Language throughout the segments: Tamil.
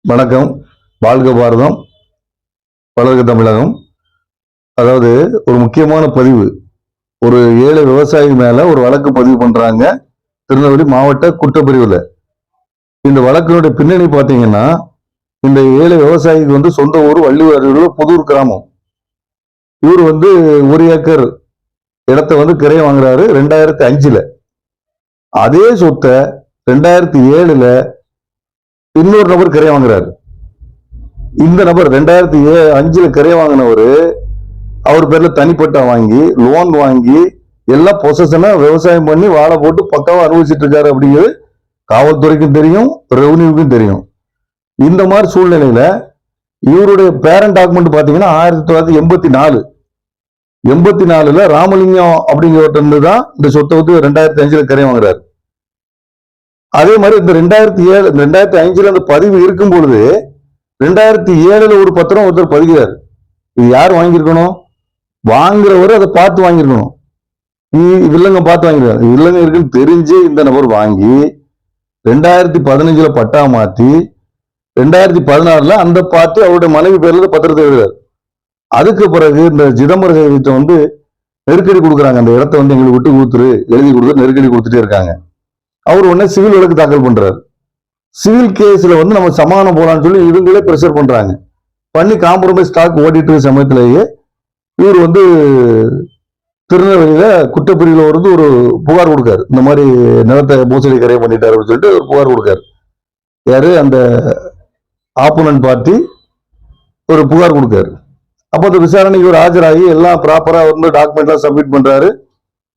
வணக்கம். வாழ்க பாரதம், வளர்க தமிழகம். அதாவது ஒரு முக்கியமான பதிவு. ஒரு 7 விவசாயி மேல ஒரு வழக்கு பதிவு பண்றாங்க திருநெல்வேலி மாவட்ட குற்றப்பிரிவுல. இந்த வழக்கினுடைய பின்னணி பாத்தீங்கன்னா, இந்த 7 விவசாயிக்கு சொந்த ஊர் வள்ளியூர் அருகில் புதூர் கிராமம். இவர் 1 ஏக்கர் இடத்தை கிரையம் வாங்குறாரு 2005ல. அதே சொத்தை 2007ல இன்னொரு நபர் கிரையம் வாங்குறாரு. இந்த நபர் 2005ல கிரையம் வாங்கினவரு அவர் பேர்ல தனிப்பட்டா வாங்கி லோன் வாங்கி எல்லாம் பொசஷனா விவசாயம் பண்ணி வாழை போட்டு பக்காவா அனுபவிச்சுட்டு இருக்காரு அப்படிங்கிறது காவல்துறைக்கும் தெரியும், ரெவன்யூக்கும் தெரியும். இந்த மாதிரி சூழ்நிலையில இவருடைய பேரண்ட் டாக்குமெண்ட் பாத்தீங்கன்னா 1984ல ராமலிங்கம் அப்படிங்கிறவர்கிட்ட தான் இந்த சொத்தை 2005ல கிரையம் வாங்குறாரு. அதே மாதிரி இந்த 2005ல அந்த பதிவு இருக்கும் பொழுது 2007ல ஒரு பத்திரம் ஒருத்தர் பதிகிறார். இது யார் வாங்கியிருக்கணும்? வாங்குறவரு அதை பார்த்து வாங்கியிருக்கணும். வில்லங்க பார்த்து வாங்கிருக்காரு. வில்லங்க இருக்குன்னு தெரிஞ்சு இந்த நபர் வாங்கி 2015ல பட்டா மாத்தி 2016ல அந்த பார்த்து அவருடைய மனைவி பேர்ல பத்திரத்தை எழுதுறாரு. அதுக்கு பிறகு இந்த சிதம்பர ஜெகதீசன் நெருக்கடி கொடுக்குறாங்க. அந்த இடத்த எங்களுக்கு விட்டு கொடுத்துரு, எழுதி கொடுத்து நெருக்கடி கொடுத்துட்டே இருக்காங்க. அவர் உடனே சிவில் வழக்கு தாக்கல் பண்றாரு. சிவில் கேஸ்ல நம்ம சமாதானம் போலான்னு சொல்லி இவங்களே பிரஷர் பண்றாங்க. பண்ணி காம்ப்ரமைஸ் ஸ்டாக் ஓடிட்டு இருக்க சமயத்திலேயே இவர் திருநெல்வேலியில குற்றப்பிரிவுல ஒரு புகார் கொடுக்காரு. இந்த மாதிரி நிலத்தை மோசடி கரையை பண்ணிட்டாரு அப்படின்னு சொல்லிட்டு ஒரு புகார் கொடுக்காரு. யாரு? அந்த ஆப்போனன்ட் பார்ட்டி ஒரு புகார் கொடுக்காரு. அப்ப அந்த விசாரணைக்கு ஒரு ஆஜராகி எல்லாம் ப்ராப்பரா டாக்குமெண்ட் எல்லாம் சப்மிட் பண்றாரு.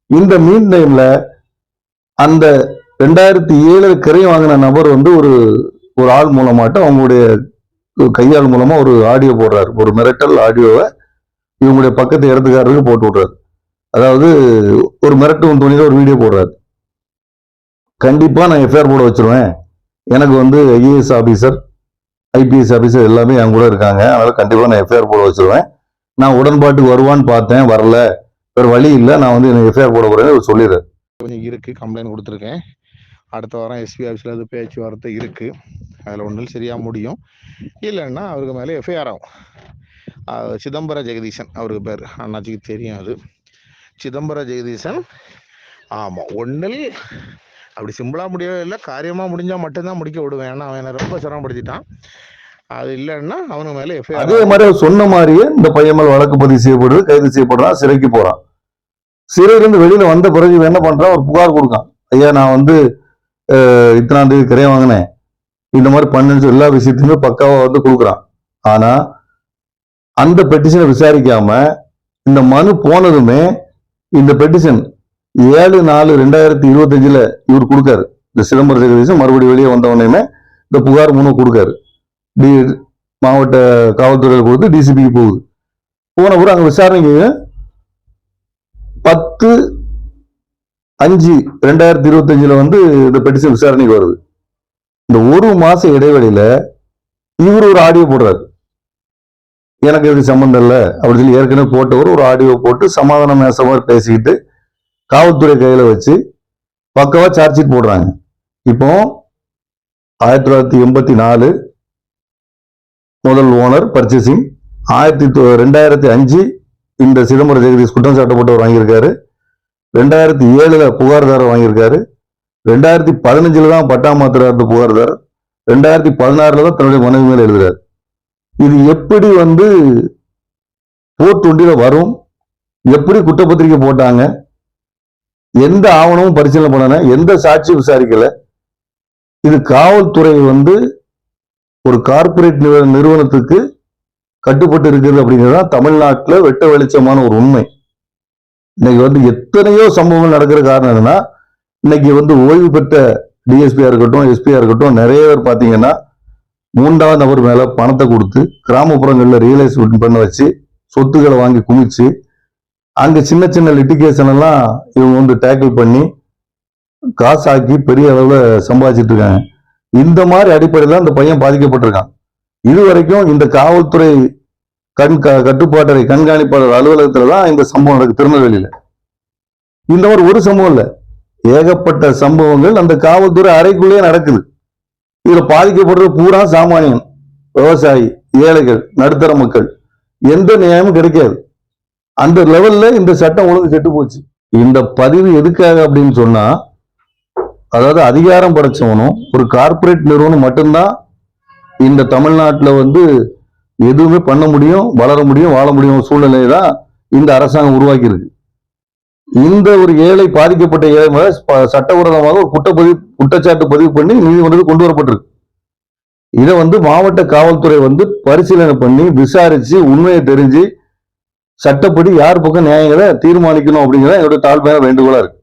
இந்த மீன் டைம்ல அந்த 2007 கிரையம் வாங்கின நபர் ஒரு ஆள் மூலமாட்ட அவங்களுடைய கையாள் மூலமா ஒரு ஆடியோ போடுறாரு. ஒரு மிரட்டல் ஆடியோவை இவங்களுடைய பக்கத்து இடத்துக்காரருக்கு போட்டு விடுறாரு. அதாவது ஒரு மிரட்டும் துணியில ஒரு வீடியோ போடுறாரு. கண்டிப்பா நான் எஃப்ஐஆர் போட வச்சிருவேன். எனக்கு ஐஏஎஸ் ஆபீசர், ஐபிஎஸ் ஆபீசர் எல்லாமே என் கூட இருக்காங்க. அதனால கண்டிப்பா நான் எஃப்ஐஆர் போட வச்சிருவேன். நான் உடன்பாட்டுக்கு வருவான்னு பார்த்தேன், வரல. வேற வழி இல்லை, நான் எஃப்ஐஆர் போட போறேன்னு சொல்லிடுறேன். கொஞ்சம் இருக்கு, கம்ப்ளைண்ட் கொடுத்துருக்கேன். அடுத்த வாரம் எஸ்பி ஆஃபீஸில் அது பேச்சுவார்த்தை இருக்குது. அதில் ஒன்றில் சரியாக முடியும், இல்லைன்னா அவருக்கு மேலே எஃப்ஐஆர் ஆகும். சிதம்பர ஜெகதீசன் அவருக்கு பேர், அண்ணாச்சிக்கு தெரியும். அது சிதம்பர ஜெகதீசன். ஆமாம், ஒன்றில் அப்படி சிம்பிளாக முடியவே இல்லை, காரியமாக முடிஞ்சால் மட்டும்தான் முடிக்க விடுவேன். ஏன்னா அவன் ரொம்ப சிரமப்படுத்திட்டான். அது இல்லைன்னா அவனுக்கு மேலே எஃப்ஐஆர். அதே மாதிரி அவர் சொன்ன மாதிரியே இந்த பையன் மேல் வழக்கு பதிவு செய்யப்படுது, கைது செய்யப்படுறான், சிறைக்கு போறான். சிறையிலிருந்து வெளியில வந்த பிறகு என்ன பண்றான்? ஒரு புகார் கொடுக்கான். ஐயா, நான் இத்தனாம் தேதி கிரையம் வாங்கினேன், இந்த மாதிரி பண்ணு எல்லா விஷயத்தையுமே பக்காவா கொடுக்குறான். ஆனா அந்த பெட்டிஷனை விசாரிக்காம இந்த மனு போனதுமே இந்த பெட்டிஷன் 7/4/2025ல இவர் கொடுக்காரு. இந்த சிதம்பர ஜெகதீசன் மறுபடியும் வெளியே வந்த உடனே இந்த புகார் மனு கொடுக்காரு. மாவட்ட காவல்துறையில் கொடுத்து டிசிபிக்கு போகுது. போன பிறகு அங்க விசாரணைக்கு 10/5/2025ல இந்த பெட்டிஷன் விசாரணைக்கு வருது. இந்த ஒரு மாச இடைவெளியில இவர் ஒரு ஆடியோ போடுறாரு. எனக்கு எதுக்கு சம்பந்தம் இல்லை அப்படின்னு சொல்லி ஏற்கனவே போட்டவர் ஒரு ஆடியோ போட்டு சமாதானம் மாதிரி பேசிக்கிட்டு காவல்துறை கையில வச்சு பக்கவா சார்ஜ் ஷீட் போடுறாங்க. இப்போ 1984 முதல் ஓனர் பர்ச்சேசிங், 2005 இந்த சிதம்பர ஜெகதீஷ் குற்றம் சாட்டப்பட்டவர் வாங்கியிருக்காரு. 2007ல புகார்தாரர் வாங்கியிருக்காரு. 2015ல தான் பட்டா மாத்திராரு புகார்தாரர். 2016ல தான் தன்னுடைய மனைவி மேல எழுதுறாரு. இது எப்படி போர்ட் வரும்? எப்படி குற்றப்பத்திரிகை போட்டாங்க? எந்த ஆவணமும் பரிசீலனை பண்ணல, எந்த சாட்சியும் விசாரிக்கல. இது காவல்துறை ஒரு கார்பரேட் நிறுவனத்துக்கு கட்டுப்பட்டு இருக்குது அப்படிங்கிறது தமிழ்நாட்டில் வெட்ட வெளிச்சமான ஒரு உண்மை. இன்னைக்கு எத்தனையோ சம்பவங்கள் நடக்கிற காரணம் என்னன்னா, இன்னைக்கு ஓய்வு பெற்ற டிஎஸ்பியா இருக்கட்டும், எஸ்பியா இருக்கட்டும், நிறைய பேர் பாத்தீங்கன்னா 3வது நபர் மேல பணத்தை கொடுத்து கிராமப்புறங்கள்ல ரியலைஸ் பண்ண வச்சு சொத்துக்களை வாங்கி குமிச்சு அங்க சின்ன சின்ன லிட்டிகேஷன் எல்லாம் இவங்க டேக்கிள் பண்ணி காசாக்கி பெரிய அளவுல சம்பாதிச்சிட்டு இருக்காங்க. இந்த மாதிரி அடிப்படையில் இந்த பையன் பாதிக்கப்பட்டிருக்கான். இதுவரைக்கும் இந்த காவல்துறை கட்டுப்பாட்டறை கண்காணிப்பாளர் அலுவலகத்துலதான் இந்த சம்பவம் நடக்குது திருநெல்வேலியில. இந்த மாதிரி ஒரு சம்பவம் இல்ல, ஏகப்பட்ட சம்பவங்கள் அந்த காவல்துறை அறைக்குள்ளேயே நடக்குது. இதுல பாதிக்கப்படுறது பூரா சாமானியன். விவசாயி, ஏழைகள், நடுத்தர மக்கள் எந்த நியாயமும் கிடைக்காது. அந்த லெவல்ல இந்த சட்டம் ஒழுங்கு கெட்டு போச்சு. இந்த பதிவு எதுக்காக அப்படின்னு சொன்னா, அதாவது அதிகாரம் படைச்சவனும் ஒரு கார்ப்பரேட் நிறுவனம் மட்டும்தான் இந்த தமிழ்நாட்டுல வந்து எதுவுமே பண்ண முடியும், வளர முடியும், வாழ முடியும் சூழ்நிலையை தான் இந்த அரசாங்கம் உருவாக்கி இருக்கு. இந்த ஒரு ஏழை, பாதிக்கப்பட்ட ஏழை மேல சட்டவிரோதமாக ஒரு குற்றச்சாட்டு பதிவு பண்ணி நீதிமன்றத்தில் கொண்டு வரப்பட்டிருக்கு. இதை வந்து மாவட்ட காவல்துறை வந்து பரிசீலனை பண்ணி விசாரிச்சு உண்மையை தெரிஞ்சு சட்டப்படி யார் பக்கம் நியாயங்களை தீர்மானிக்கணும் அப்படிங்கிறத என்னோட தாழ்மையான வேண்டுகோளா இருக்கு.